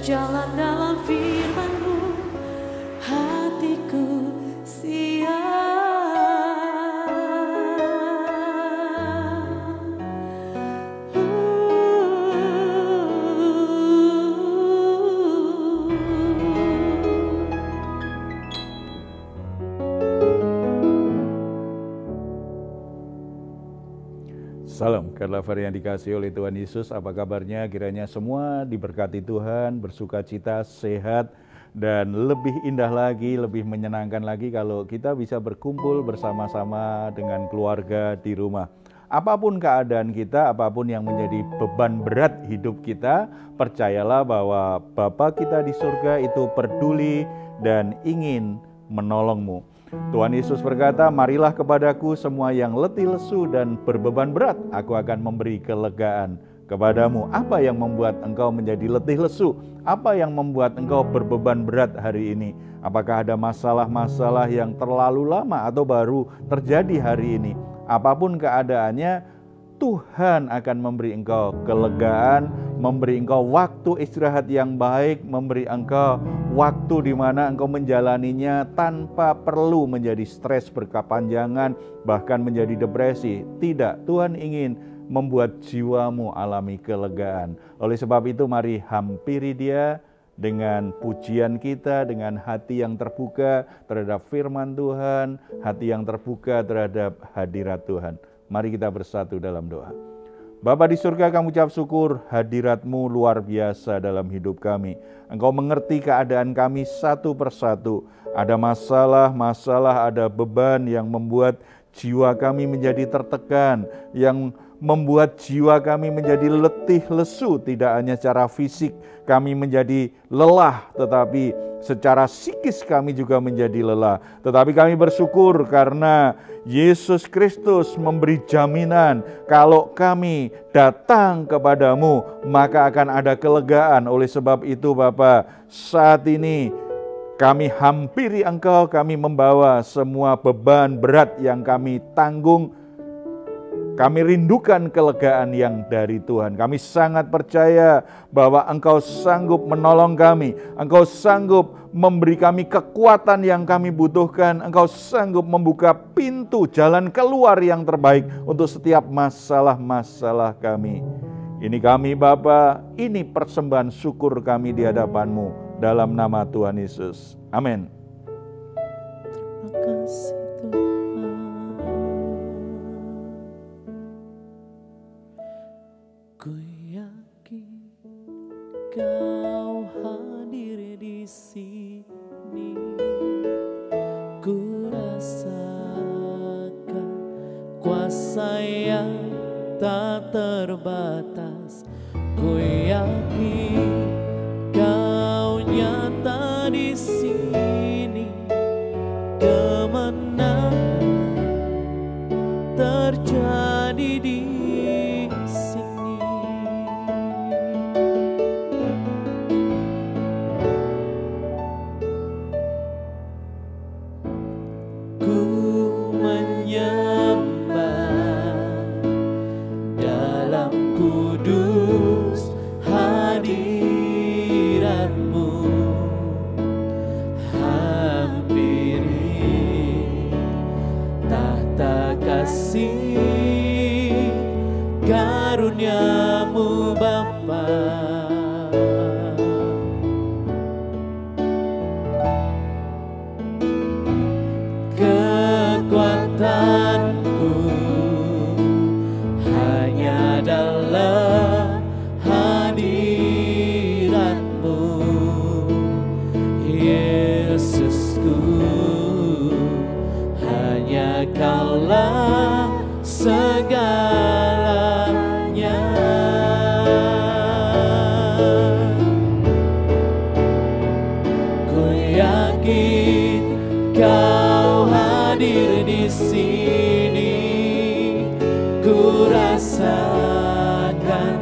berjalan dalam firman-Mu, hatiku siap. Salam, Karlavar yang dikasihi oleh Tuhan Yesus. Apa kabarnya? Kiranya semua diberkati Tuhan, bersuka cita, sehat, dan lebih indah lagi, lebih menyenangkan lagi kalau kita bisa berkumpul bersama-sama dengan keluarga di rumah. Apapun keadaan kita, apapun yang menjadi beban berat hidup kita, percayalah bahwa Bapa kita di surga itu peduli dan ingin menolongmu. Tuhan Yesus berkata, marilah kepadaku semua yang letih lesu dan berbeban berat, aku akan memberi kelegaan kepadamu. Apa yang membuat engkau menjadi letih lesu? Apa yang membuat engkau berbeban berat hari ini? Apakah ada masalah-masalah yang terlalu lama atau baru terjadi hari ini? Apapun keadaannya, Tuhan akan memberi engkau kelegaan, memberi engkau waktu istirahat yang baik, memberi engkau waktu di mana engkau menjalaninya tanpa perlu menjadi stres berkepanjangan, bahkan menjadi depresi. Tidak, Tuhan ingin membuat jiwamu alami kelegaan. Oleh sebab itu mari hampiri Dia dengan pujian kita, dengan hati yang terbuka terhadap firman Tuhan, hati yang terbuka terhadap hadirat Tuhan. Mari kita bersatu dalam doa. Bapa di surga, kami ucap syukur hadirat-Mu luar biasa dalam hidup kami. Engkau mengerti keadaan kami satu persatu. Ada masalah, ada beban yang membuat jiwa kami menjadi tertekan, yang membuat jiwa kami menjadi letih lesu. Tidak hanya secara fisik kami menjadi lelah, tetapi secara psikis kami juga menjadi lelah. Tetapi kami bersyukur karena Yesus Kristus memberi jaminan kalau kami datang kepadamu maka akan ada kelegaan. Oleh sebab itu Bapa, saat ini kami hampiri Engkau, kami membawa semua beban berat yang kami tanggung. Kami rindukan kelegaan yang dari Tuhan. Kami sangat percaya bahwa Engkau sanggup menolong kami. Engkau sanggup memberi kami kekuatan yang kami butuhkan. Engkau sanggup membuka pintu jalan keluar yang terbaik untuk setiap masalah-masalah kami. Ini kami Bapa, ini persembahan syukur kami di hadapan-Mu. Dalam nama Tuhan Yesus. Amin. Terima kasih. Ku yakin Kau hadir di sini, ku rasakan kuasa yang tak terbatas. Ku yakin Kau nyata di sini, kemenangan terjadi di karuniamu Bapa. Kekuatanku hanya dalam hadirat-Mu, Yesusku. Hanya Kaulah segalanya. Ku yakin Kau hadir di sini, ku rasakan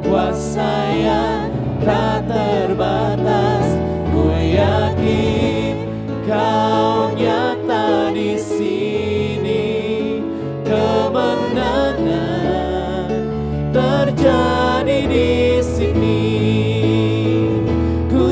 kuasa yang tak terbatas. Ku yakin Kau nyata di sini, kemenangan terjadi di sini. Ku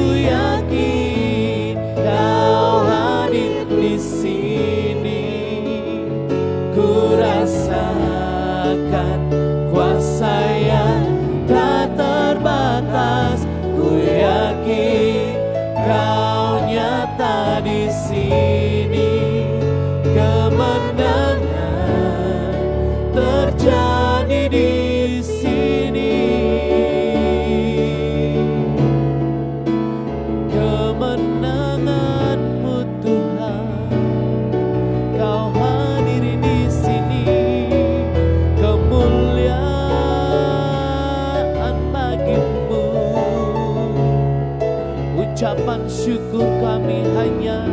syukur kami hanya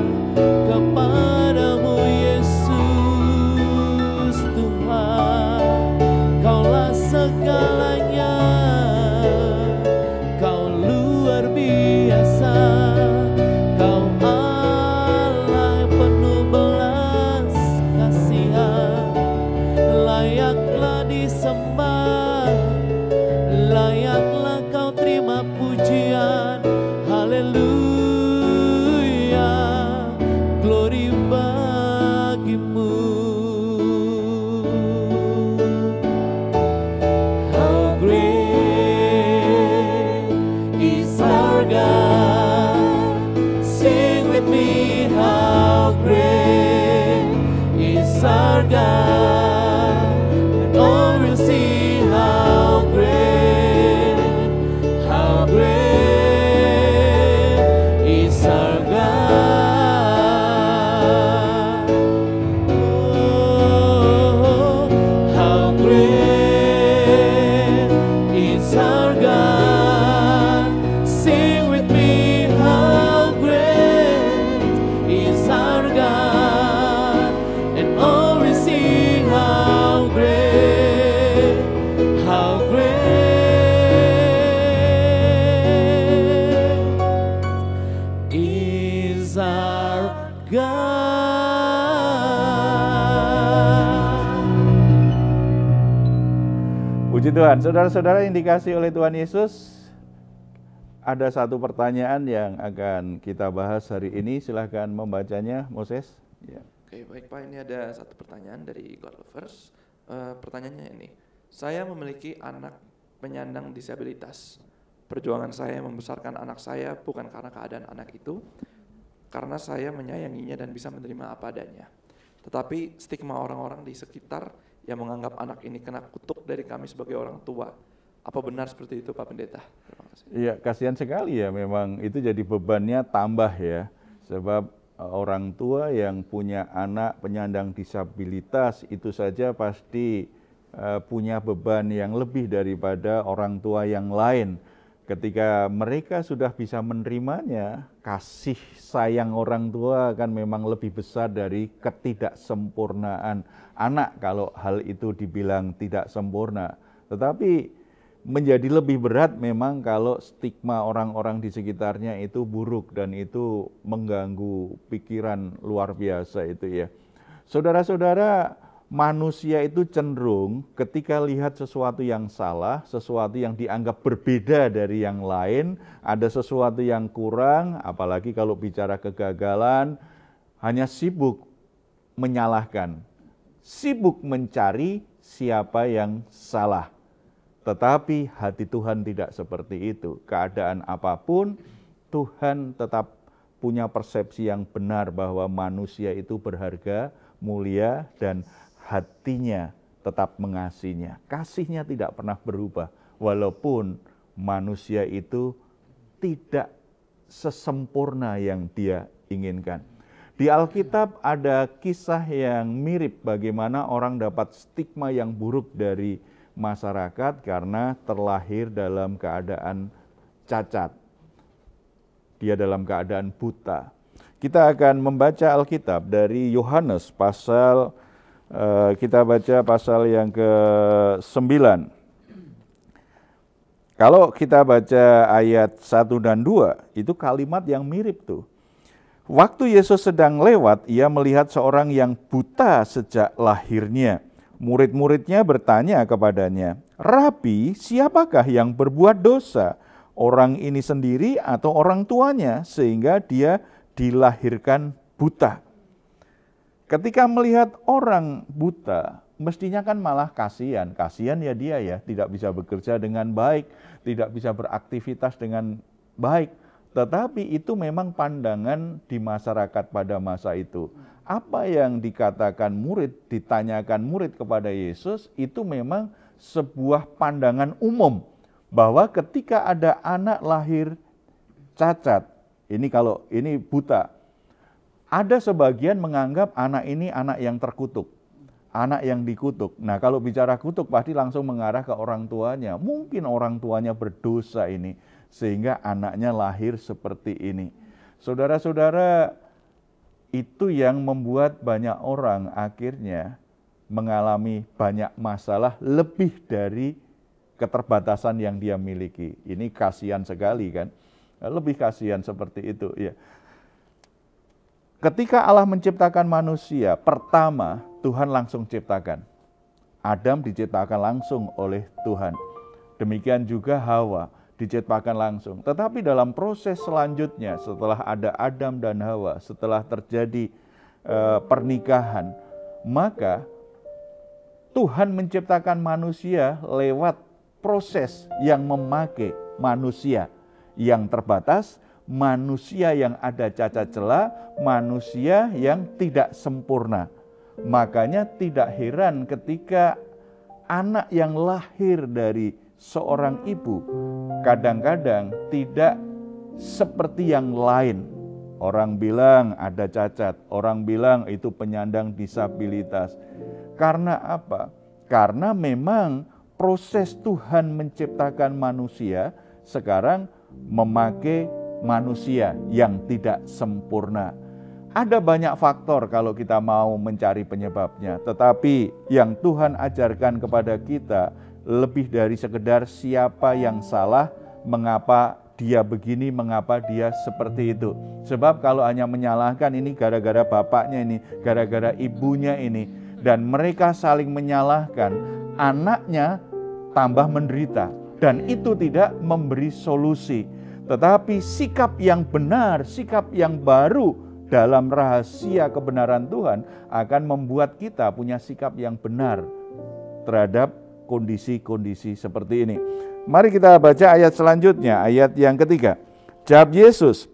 kepadamu Yesus Tuhan. Kaulah segalanya, Kau luar biasa, Kau Allah penuh belas kasihan. Layaklah disembah, layaklah Kau terima pujian. Haleluya, glory bagimu. How great is our God. Sing with me, how great is our God. And all will see how great is our God. Oh, how great is our God. Sing with me, how great is our God. And all will see how great is our God. Puji Tuhan, saudara-saudara yang dikasihi oleh Tuhan Yesus, ada satu pertanyaan yang akan kita bahas hari ini. Silahkan membacanya, Moses. Ya. Oke, baik Pak, ini ada satu pertanyaan dari God Lovers. Pertanyaannya ini, saya memiliki anak penyandang disabilitas. Perjuangan saya membesarkan anak saya bukan karena keadaan anak itu, karena saya menyayanginya dan bisa menerima apa adanya. Tetapi stigma orang-orang di sekitar yang menganggap anak ini kena kutuk dari kami sebagai orang tua. Apa benar seperti itu Pak Pendeta? Terima kasih. Iya, kasihan sekali ya, memang itu jadi bebannya tambah ya. Sebab orang tua yang punya anak penyandang disabilitas itu saja pasti punya beban yang lebih daripada orang tua yang lain. Ketika mereka sudah bisa menerimanya, kasih sayang orang tua kan memang lebih besar dari ketidaksempurnaan anak kalau hal itu dibilang tidak sempurna. Tetapi menjadi lebih berat memang kalau stigma orang-orang di sekitarnya itu buruk dan itu mengganggu pikiran luar biasa itu ya. Saudara-saudara, manusia itu cenderung ketika lihat sesuatu yang salah, sesuatu yang dianggap berbeda dari yang lain, ada sesuatu yang kurang, apalagi kalau bicara kegagalan, hanya sibuk menyalahkan, sibuk mencari siapa yang salah. Tetapi hati Tuhan tidak seperti itu. Keadaan apapun, Tuhan tetap punya persepsi yang benar bahwa manusia itu berharga, mulia, dan hatinya tetap mengasihinya. Kasihnya tidak pernah berubah, walaupun manusia itu tidak sesempurna yang dia inginkan. Di Alkitab ada kisah yang mirip bagaimana orang dapat stigma yang buruk dari masyarakat karena terlahir dalam keadaan cacat. Dia dalam keadaan buta. Kita akan membaca Alkitab dari Yohanes pasal kita baca pasal yang ke-9. Kalau kita baca ayat 1 dan 2, itu kalimat yang mirip tuh. Waktu Yesus sedang lewat, ia melihat seorang yang buta sejak lahirnya. Murid-muridnya bertanya kepadanya, "Rabi, siapakah yang berbuat dosa? Orang ini sendiri atau orang tuanya sehingga dia dilahirkan buta?" Ketika melihat orang buta, mestinya kan malah kasihan. Kasihan ya dia ya, tidak bisa bekerja dengan baik, tidak bisa beraktivitas dengan baik. Tetapi itu memang pandangan di masyarakat pada masa itu. Apa yang dikatakan murid, ditanyakan murid kepada Yesus, itu memang sebuah pandangan umum. Bahwa ketika ada anak lahir cacat, ini kalau ini buta, ada sebagian menganggap anak ini anak yang terkutuk, anak yang dikutuk. Nah kalau bicara kutuk pasti langsung mengarah ke orang tuanya. Mungkin orang tuanya berdosa ini, sehingga anaknya lahir seperti ini. Saudara-saudara, itu yang membuat banyak orang akhirnya mengalami banyak masalah lebih dari keterbatasan yang dia miliki. Ini kasihan sekali kan, lebih kasihan seperti itu. Ya. Ketika Allah menciptakan manusia, pertama Tuhan langsung ciptakan. Adam diciptakan langsung oleh Tuhan. Demikian juga Hawa diciptakan langsung. Tetapi dalam proses selanjutnya, setelah ada Adam dan Hawa, setelah terjadi pernikahan, maka Tuhan menciptakan manusia lewat proses yang memakai manusia yang terbatas, manusia yang ada cacat celah, manusia yang tidak sempurna. Makanya tidak heran ketika anak yang lahir dari seorang ibu kadang-kadang tidak seperti yang lain. Orang bilang ada cacat, orang bilang itu penyandang disabilitas. Karena apa? Karena memang proses Tuhan menciptakan manusia sekarang memakai manusia yang tidak sempurna. Ada banyak faktor kalau kita mau mencari penyebabnya, tetapi yang Tuhan ajarkan kepada kita lebih dari sekedar siapa yang salah, mengapa dia begini, mengapa dia seperti itu. Sebab kalau hanya menyalahkan ini gara-gara bapaknya ini, gara-gara ibunya ini, dan mereka saling menyalahkan, anaknya tambah menderita. Dan itu tidak memberi solusi. Tetapi sikap yang benar, sikap yang baru dalam rahasia kebenaran Tuhan akan membuat kita punya sikap yang benar terhadap kondisi-kondisi seperti ini. Mari kita baca ayat selanjutnya, ayat yang ketiga. Jawab Yesus,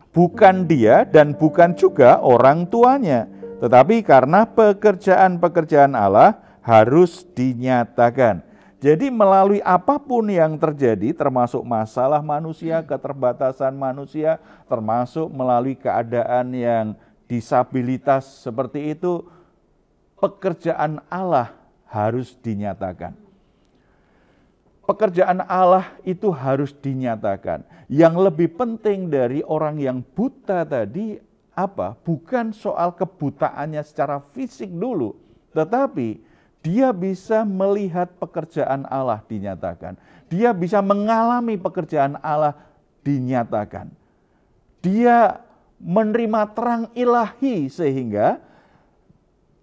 bukan dia dan bukan juga orang tuanya, tetapi karena pekerjaan-pekerjaan Allah harus dinyatakan. Jadi melalui apapun yang terjadi, termasuk masalah manusia, keterbatasan manusia, termasuk melalui keadaan yang disabilitas seperti itu, pekerjaan Allah harus dinyatakan. Pekerjaan Allah itu harus dinyatakan. Yang lebih penting dari orang yang buta tadi apa? Bukan soal kebutaannya secara fisik dulu, tetapi dia bisa melihat pekerjaan Allah dinyatakan. Dia bisa mengalami pekerjaan Allah dinyatakan. Dia menerima terang ilahi sehingga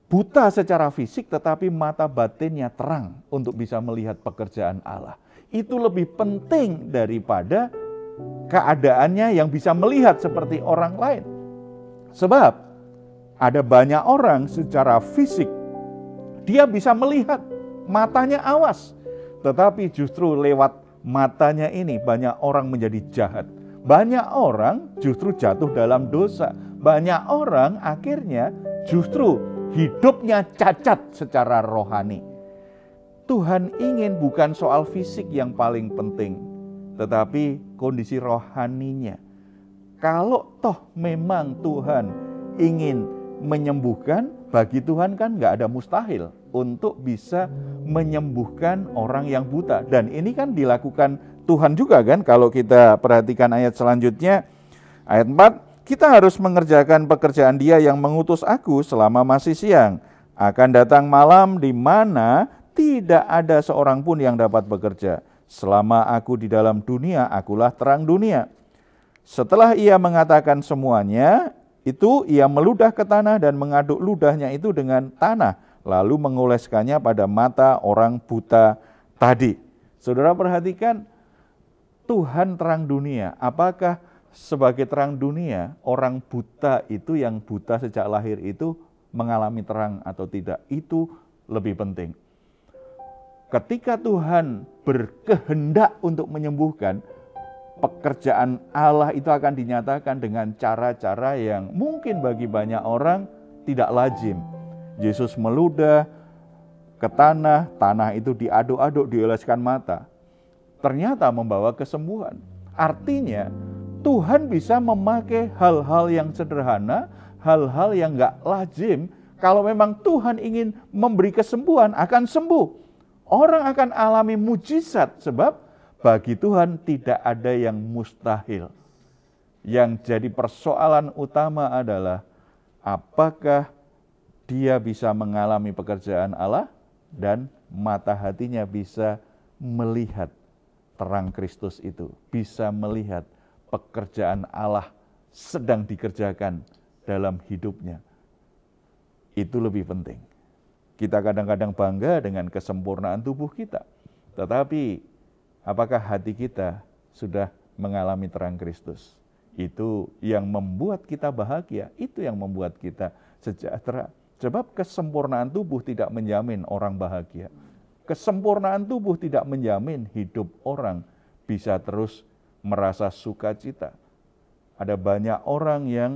buta secara fisik tetapi mata batinnya terang untuk bisa melihat pekerjaan Allah. Itu lebih penting daripada keadaannya yang bisa melihat seperti orang lain. Sebab ada banyak orang secara fisik dia bisa melihat, matanya awas. Tetapi justru lewat matanya ini banyak orang menjadi jahat. Banyak orang justru jatuh dalam dosa. Banyak orang akhirnya justru hidupnya cacat secara rohani. Tuhan ingin bukan soal fisik yang paling penting, tetapi kondisi rohaninya. Kalau toh memang Tuhan ingin menyembuhkan, bagi Tuhan kan nggak ada mustahil untuk bisa menyembuhkan orang yang buta. Dan ini kan dilakukan Tuhan juga kan, kalau kita perhatikan ayat selanjutnya, ayat 4, kita harus mengerjakan pekerjaan Dia yang mengutus aku selama masih siang. Akan datang malam di mana tidak ada seorang pun yang dapat bekerja. Selama aku di dalam dunia, akulah terang dunia. Setelah ia mengatakan semuanya, itu ia meludah ke tanah dan mengaduk ludahnya itu dengan tanah, lalu mengoleskannya pada mata orang buta tadi. Saudara perhatikan, Tuhan terang dunia. Apakah sebagai terang dunia, orang buta itu yang buta sejak lahir itu mengalami terang atau tidak? Itu lebih penting. Ketika Tuhan berkehendak untuk menyembuhkan, pekerjaan Allah itu akan dinyatakan dengan cara-cara yang mungkin bagi banyak orang tidak lazim. Yesus meludah ke tanah, tanah itu diaduk-aduk, dioleskan mata. Ternyata membawa kesembuhan. Artinya Tuhan bisa memakai hal-hal yang sederhana, hal-hal yang gak lazim. Kalau memang Tuhan ingin memberi kesembuhan, akan sembuh. Orang akan alami mujizat sebab bagi Tuhan tidak ada yang mustahil. Yang jadi persoalan utama adalah apakah dia bisa mengalami pekerjaan Allah dan mata hatinya bisa melihat terang Kristus itu, bisa melihat pekerjaan Allah sedang dikerjakan dalam hidupnya. Itu lebih penting. Kita kadang-kadang bangga dengan kesempurnaan tubuh kita, tetapi apakah hati kita sudah mengalami terang Kristus? Itu yang membuat kita bahagia, itu yang membuat kita sejahtera. Sebab kesempurnaan tubuh tidak menjamin orang bahagia. Kesempurnaan tubuh tidak menjamin hidup orang bisa terus merasa sukacita. Ada banyak orang yang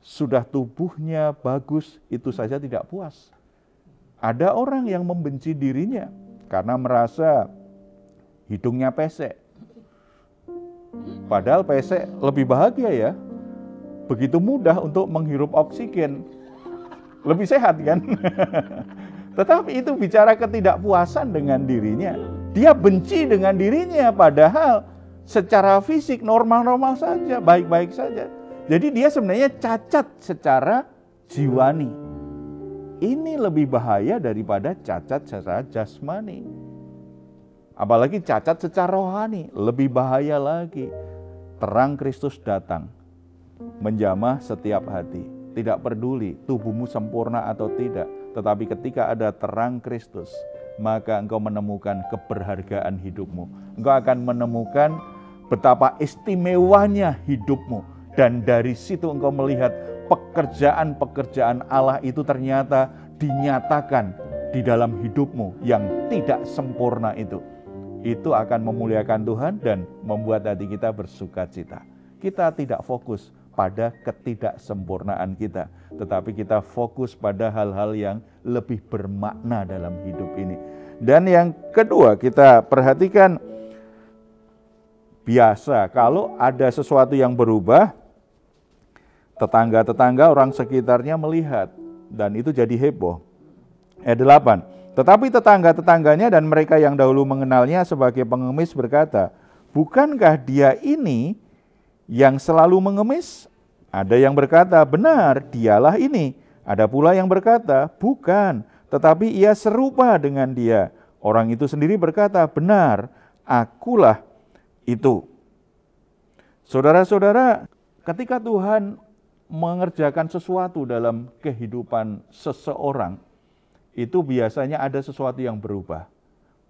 sudah tubuhnya bagus, itu saja tidak puas. Ada orang yang membenci dirinya karena merasa hidungnya pesek. Padahal pesek lebih bahagia ya. Begitu mudah untuk menghirup oksigen. Lebih sehat kan? Tetapi itu bicara ketidakpuasan dengan dirinya. Dia benci dengan dirinya padahal secara fisik normal-normal saja, baik-baik saja. Jadi dia sebenarnya cacat secara jiwani. Ini lebih bahaya daripada cacat secara jasmani. Apalagi cacat secara rohani, lebih bahaya lagi. Terang Kristus datang, menjamah setiap hati. Tidak peduli tubuhmu sempurna atau tidak, tetapi ketika ada terang Kristus, maka engkau menemukan keberhargaan hidupmu. Engkau akan menemukan betapa istimewanya hidupmu. Dan dari situ engkau melihat pekerjaan-pekerjaan Allah itu ternyata dinyatakan di dalam hidupmu yang tidak sempurna itu. Itu akan memuliakan Tuhan dan membuat hati kita bersukacita. Kita tidak fokus pada ketidaksempurnaan kita, tetapi kita fokus pada hal-hal yang lebih bermakna dalam hidup ini. Dan yang kedua, kita perhatikan biasa kalau ada sesuatu yang berubah, tetangga-tetangga orang sekitarnya melihat dan itu jadi heboh. Ayat 8. Tetapi tetangga-tetangganya dan mereka yang dahulu mengenalnya sebagai pengemis berkata, bukankah dia ini yang selalu mengemis? Ada yang berkata, benar, dialah ini. Ada pula yang berkata, bukan, tetapi ia serupa dengan dia. Orang itu sendiri berkata, benar, akulah itu. Saudara-saudara, ketika Tuhan mengerjakan sesuatu dalam kehidupan seseorang, itu biasanya ada sesuatu yang berubah.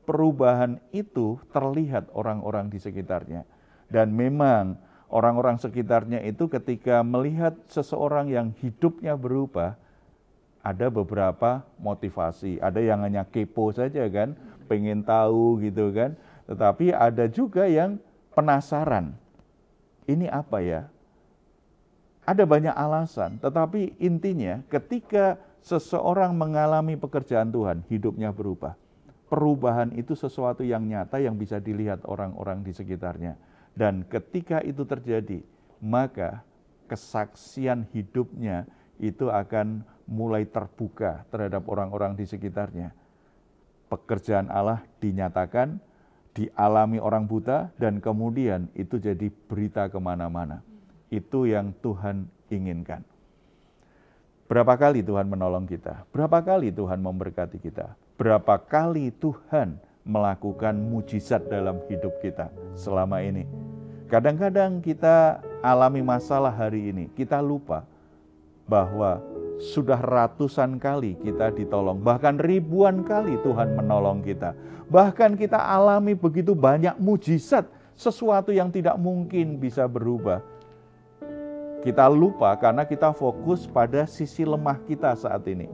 Perubahan itu terlihat orang-orang di sekitarnya. Dan memang orang-orang sekitarnya itu ketika melihat seseorang yang hidupnya berubah, ada beberapa motivasi. Ada yang hanya kepo saja kan, pengen tahu gitu kan. Tetapi ada juga yang penasaran. Ini apa ya? Ada banyak alasan, tetapi intinya ketika seseorang mengalami pekerjaan Tuhan, hidupnya berubah. Perubahan itu sesuatu yang nyata yang bisa dilihat orang-orang di sekitarnya. Dan ketika itu terjadi, maka kesaksian hidupnya itu akan mulai terbuka terhadap orang-orang di sekitarnya. Pekerjaan Allah dinyatakan, dialami orang buta, dan kemudian itu jadi berita kemana-mana. Itu yang Tuhan inginkan. Berapa kali Tuhan menolong kita? Berapa kali Tuhan memberkati kita? Berapa kali Tuhan melakukan mujizat dalam hidup kita selama ini? Kadang-kadang kita alami masalah hari ini, kita lupa bahwa sudah ratusan kali kita ditolong, bahkan ribuan kali Tuhan menolong kita. Bahkan kita alami begitu banyak mujizat, sesuatu yang tidak mungkin bisa berubah. Kita lupa karena kita fokus pada sisi lemah kita saat ini.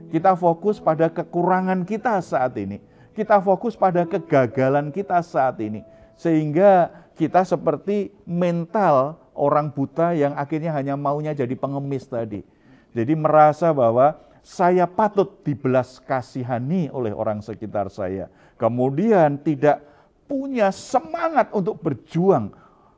Kita fokus pada kekurangan kita saat ini. Kita fokus pada kegagalan kita saat ini. Sehingga kita seperti mental orang buta yang akhirnya hanya maunya jadi pengemis tadi. Jadi merasa bahwa saya patut dibelas kasihani oleh orang sekitar saya. Kemudian tidak punya semangat untuk berjuang,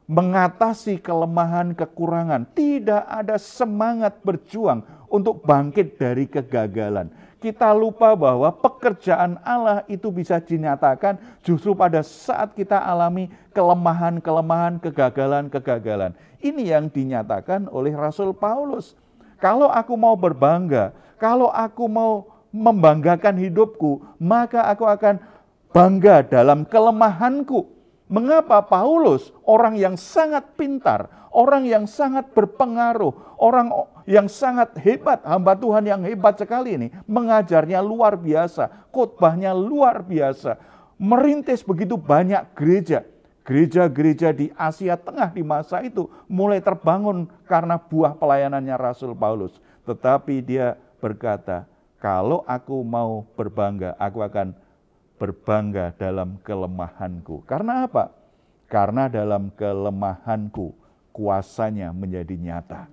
mengatasi kelemahan, kekurangan. Tidak ada semangat berjuang untuk bangkit dari kegagalan. Kita lupa bahwa pekerjaan Allah itu bisa dinyatakan justru pada saat kita alami kelemahan-kelemahan, kegagalan-kegagalan. Ini yang dinyatakan oleh Rasul Paulus. Kalau aku mau berbangga, kalau aku mau membanggakan hidupku, maka aku akan bangga dalam kelemahanku. Mengapa Paulus, orang yang sangat pintar, orang yang sangat berpengaruh, orang yang sangat hebat, hamba Tuhan yang hebat sekali ini, mengajarnya luar biasa, khotbahnya luar biasa, merintis begitu banyak gereja. Gereja-gereja di Asia Tengah di masa itu mulai terbangun karena buah pelayanannya Rasul Paulus. Tetapi dia berkata, kalau aku mau berbangga, aku akan berbangga dalam kelemahanku. Karena apa? Karena dalam kelemahanku, kuasanya menjadi nyata.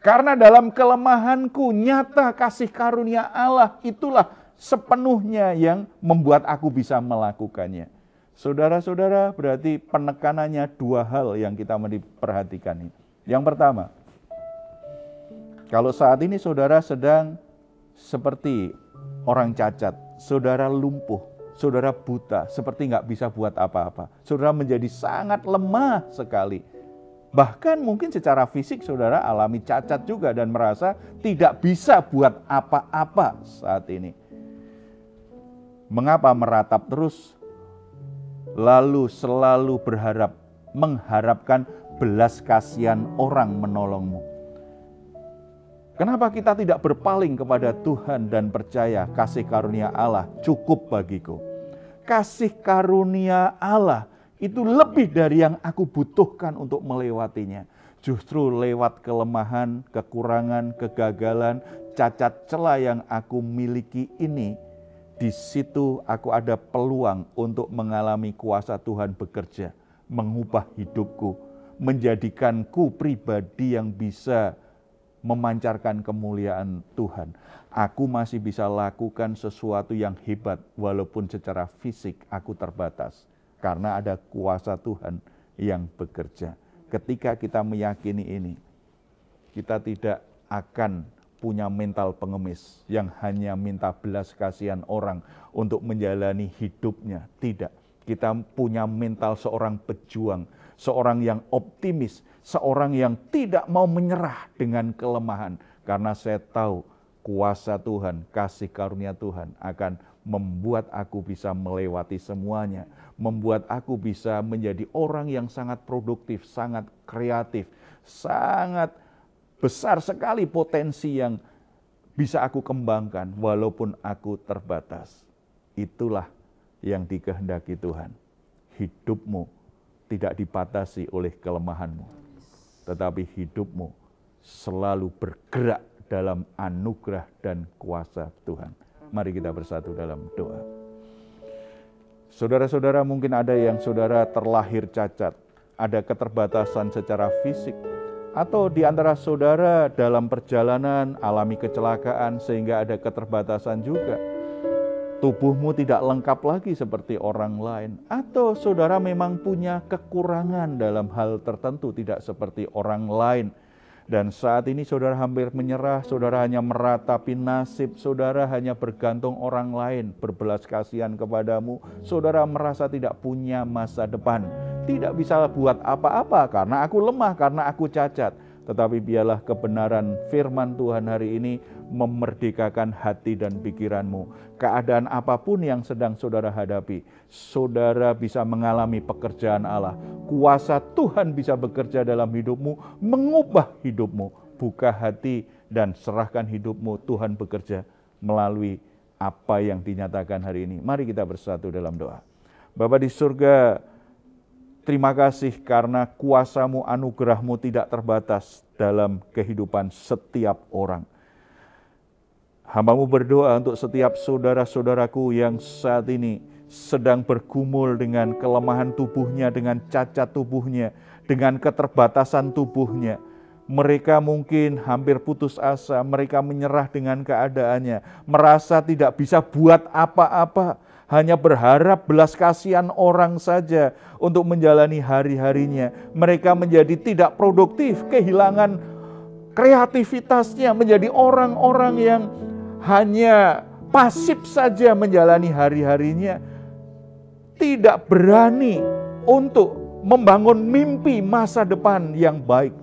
Karena dalam kelemahanku, nyata kasih karunia Allah itulah sepenuhnya yang membuat aku bisa melakukannya. Saudara-saudara, berarti penekanannya dua hal yang kita mesti perhatikan. Yang pertama, kalau saat ini saudara sedang seperti orang cacat, saudara lumpuh, saudara buta, seperti nggak bisa buat apa-apa. Saudara menjadi sangat lemah sekali. Bahkan mungkin secara fisik saudara alami cacat juga dan merasa tidak bisa buat apa-apa saat ini. Mengapa meratap terus? Lalu selalu mengharapkan belas kasihan orang menolongmu. Kenapa kita tidak berpaling kepada Tuhan dan percaya kasih karunia Allah cukup bagiku? Kasih karunia Allah itu lebih dari yang aku butuhkan untuk melewatinya. Justru lewat kelemahan, kekurangan, kegagalan, cacat celah yang aku miliki ini, di situ aku ada peluang untuk mengalami kuasa Tuhan bekerja, mengubah hidupku, menjadikanku pribadi yang bisa memancarkan kemuliaan Tuhan. Aku masih bisa lakukan sesuatu yang hebat walaupun secara fisik aku terbatas. Karena ada kuasa Tuhan yang bekerja. Ketika kita meyakini ini, kita tidak akan punya mental pengemis yang hanya minta belas kasihan orang untuk menjalani hidupnya. Tidak. Kita punya mental seorang pejuang, seorang yang optimis, seorang yang tidak mau menyerah dengan kelemahan. Karena saya tahu kuasa Tuhan, kasih karunia Tuhan akan membuat aku bisa melewati semuanya. Membuat aku bisa menjadi orang yang sangat produktif, sangat kreatif, sangat besar sekali potensi yang bisa aku kembangkan walaupun aku terbatas. Itulah yang dikehendaki Tuhan. Hidupmu tidak dibatasi oleh kelemahanmu, tetapi hidupmu selalu bergerak dalam anugerah dan kuasa Tuhan. Mari kita bersatu dalam doa. Saudara-saudara, mungkin ada yang saudara terlahir cacat, ada keterbatasan secara fisik, atau di antara saudara dalam perjalanan alami kecelakaan sehingga ada keterbatasan juga. Tubuhmu tidak lengkap lagi seperti orang lain, atau saudara memang punya kekurangan dalam hal tertentu tidak seperti orang lain. Dan saat ini saudara hampir menyerah, saudara hanya meratapi nasib, saudara hanya bergantung orang lain, berbelas kasihan kepadamu, saudara merasa tidak punya masa depan, tidak bisa buat apa-apa karena aku lemah, karena aku cacat. Tetapi biarlah kebenaran firman Tuhan hari ini memerdekakan hati dan pikiranmu. Keadaan apapun yang sedang saudara hadapi, saudara bisa mengalami pekerjaan Allah. Kuasa Tuhan bisa bekerja dalam hidupmu, mengubah hidupmu. Buka hati dan serahkan hidupmu, Tuhan bekerja melalui apa yang dinyatakan hari ini. Mari kita bersatu dalam doa. Bapa di surga, terima kasih karena kuasa-Mu, anugerah-Mu tidak terbatas dalam kehidupan setiap orang. Hamba-Mu berdoa untuk setiap saudara-saudaraku yang saat ini sedang bergumul dengan kelemahan tubuhnya, dengan cacat tubuhnya, dengan keterbatasan tubuhnya. Mereka mungkin hampir putus asa, mereka menyerah dengan keadaannya, merasa tidak bisa buat apa-apa, hanya berharap belas kasihan orang saja untuk menjalani hari-harinya. Mereka menjadi tidak produktif, kehilangan kreativitasnya, menjadi orang-orang yang hanya pasif saja menjalani hari-harinya, tidak berani untuk membangun mimpi masa depan yang baik.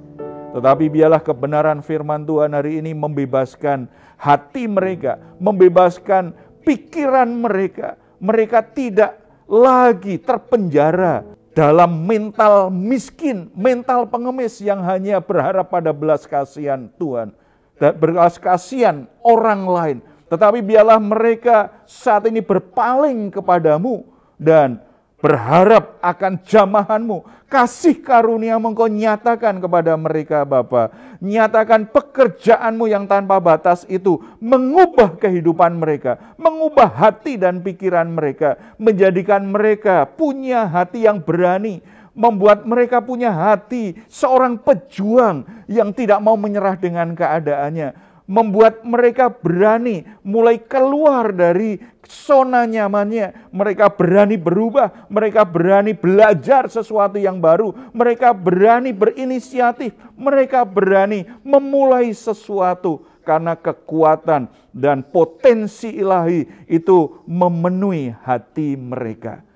Tetapi biarlah kebenaran firman Tuhan hari ini membebaskan hati mereka, membebaskan pikiran mereka. Mereka tidak lagi terpenjara dalam mental miskin, mental pengemis yang hanya berharap pada belas kasihan Tuhan dan belas kasihan orang lain. Tetapi biarlah mereka saat ini berpaling kepadamu dan berharap akan jamahanmu. Kasih karunia-Mu Engkau nyatakan kepada mereka Bapa. Nyatakan pekerjaanmu yang tanpa batas itu mengubah kehidupan mereka, mengubah hati dan pikiran mereka, menjadikan mereka punya hati yang berani, membuat mereka punya hati seorang pejuang yang tidak mau menyerah dengan keadaannya, membuat mereka berani mulai keluar dari zona nyamannya. Mereka berani berubah, mereka berani belajar sesuatu yang baru, mereka berani berinisiatif, mereka berani memulai sesuatu karena kekuatan dan potensi ilahi itu memenuhi hati mereka.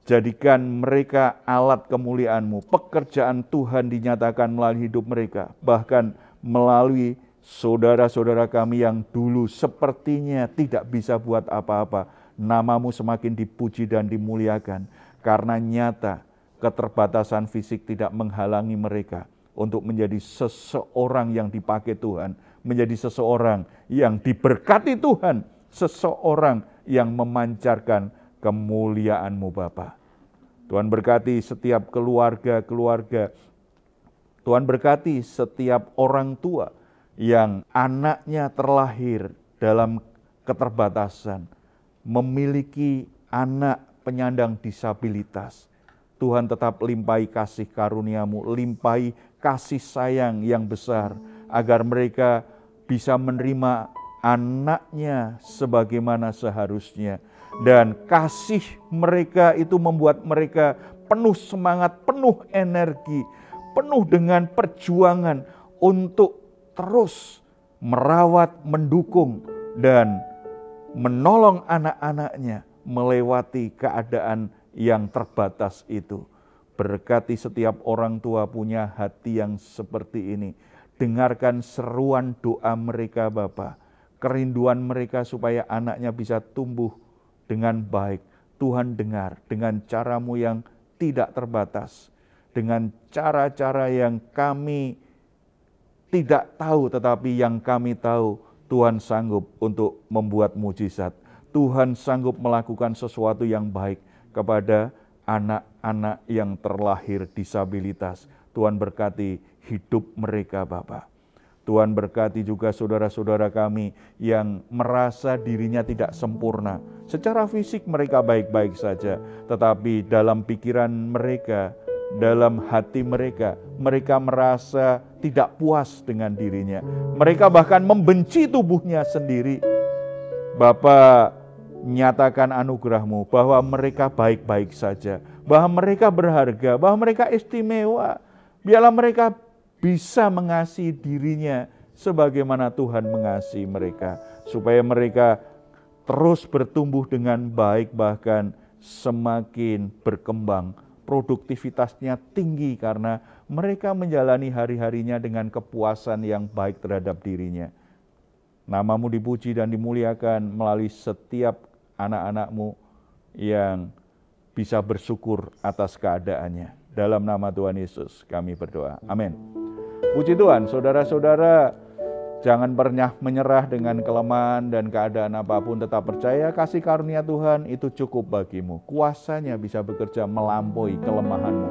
Jadikan mereka alat kemuliaan-Mu. Pekerjaan Tuhan dinyatakan melalui hidup mereka, bahkan melalui saudara-saudara kami yang dulu sepertinya tidak bisa buat apa-apa. Nama-Mu semakin dipuji dan dimuliakan. Karena nyata keterbatasan fisik tidak menghalangi mereka untuk menjadi seseorang yang dipakai Tuhan. Menjadi seseorang yang diberkati Tuhan. Seseorang yang memancarkan kemuliaan-Mu Bapa. Tuhan berkati setiap keluarga-keluarga. Tuhan berkati setiap orang tua yang anaknya terlahir dalam keterbatasan, memiliki anak penyandang disabilitas. Tuhan tetap limpahi kasih karunia-Mu, limpahi kasih sayang yang besar, agar mereka bisa menerima anaknya sebagaimana seharusnya. Dan kasih mereka itu membuat mereka penuh semangat, penuh energi, penuh dengan perjuangan untuk terus merawat, mendukung, dan menolong anak-anaknya melewati keadaan yang terbatas itu. Berkati setiap orang tua punya hati yang seperti ini. Dengarkan seruan doa mereka Bapa. Kerinduan mereka supaya anaknya bisa tumbuh dengan baik. Tuhan dengar dengan cara-Mu yang tidak terbatas. Dengan cara-cara yang kami tidak tahu, tetapi yang kami tahu Tuhan sanggup untuk membuat mujizat. Tuhan sanggup melakukan sesuatu yang baik kepada anak-anak yang terlahir disabilitas. Tuhan berkati hidup mereka Bapa. Tuhan berkati juga saudara-saudara kami yang merasa dirinya tidak sempurna. Secara fisik mereka baik-baik saja, tetapi dalam pikiran mereka, dalam hati mereka, mereka merasa tidak puas dengan dirinya. Mereka bahkan membenci tubuhnya sendiri. Bapa, nyatakan anugerah-Mu bahwa mereka baik-baik saja, bahwa mereka berharga, bahwa mereka istimewa. Biarlah mereka bisa mengasihi dirinya sebagaimana Tuhan mengasihi mereka, supaya mereka terus bertumbuh dengan baik, bahkan semakin berkembang. Produktivitasnya tinggi karena mereka menjalani hari-harinya dengan kepuasan yang baik terhadap dirinya. Nama-Mu dipuji dan dimuliakan melalui setiap anak-anak-Mu yang bisa bersyukur atas keadaannya. Dalam nama Tuhan Yesus kami berdoa. Amin. Puji Tuhan, saudara-saudara, jangan pernah menyerah dengan kelemahan dan keadaan apapun, tetap percaya kasih karunia Tuhan itu cukup bagimu. Kuasanya bisa bekerja melampaui kelemahanmu.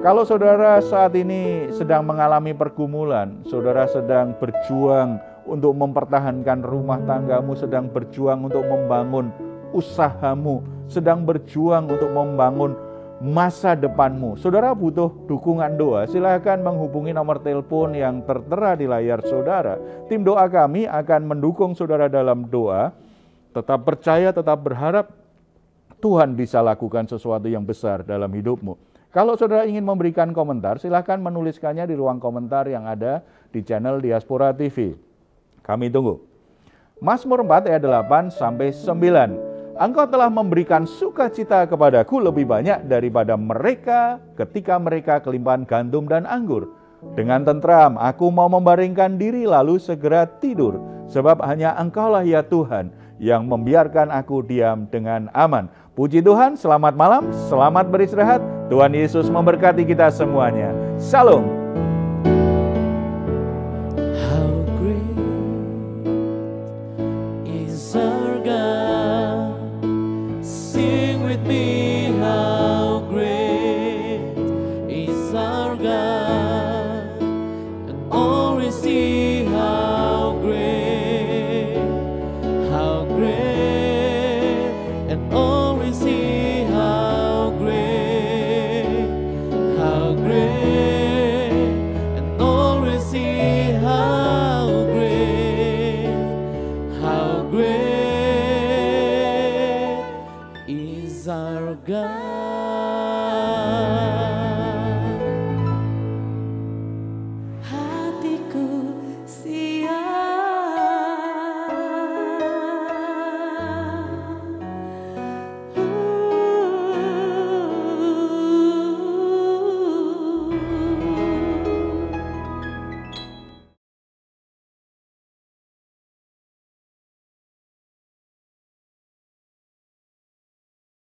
Kalau saudara saat ini sedang mengalami pergumulan, saudara sedang berjuang untuk mempertahankan rumah tanggamu, sedang berjuang untuk membangun usahamu, sedang berjuang untuk membangun masa depanmu. Saudara butuh dukungan doa, silakan menghubungi nomor telepon yang tertera di layar saudara. Tim doa kami akan mendukung saudara dalam doa. Tetap percaya, tetap berharap Tuhan bisa lakukan sesuatu yang besar dalam hidupmu. Kalau saudara ingin memberikan komentar, silakan menuliskannya di ruang komentar yang ada di channel Diaspora TV. Kami tunggu. Mazmur 4 ayat 8 sampai 9. Engkau telah memberikan sukacita kepadaku lebih banyak daripada mereka ketika mereka kelimpahan gandum dan anggur. Dengan tentram aku mau membaringkan diri lalu segera tidur, sebab hanya Engkaulah ya Tuhan yang membiarkan aku diam dengan aman. Puji Tuhan, selamat malam, selamat beristirahat. Tuhan Yesus memberkati kita semuanya. Shalom. How great is our God. Sing with me, how great is our God. And always see how great, and always see how great, and always see how great is our God.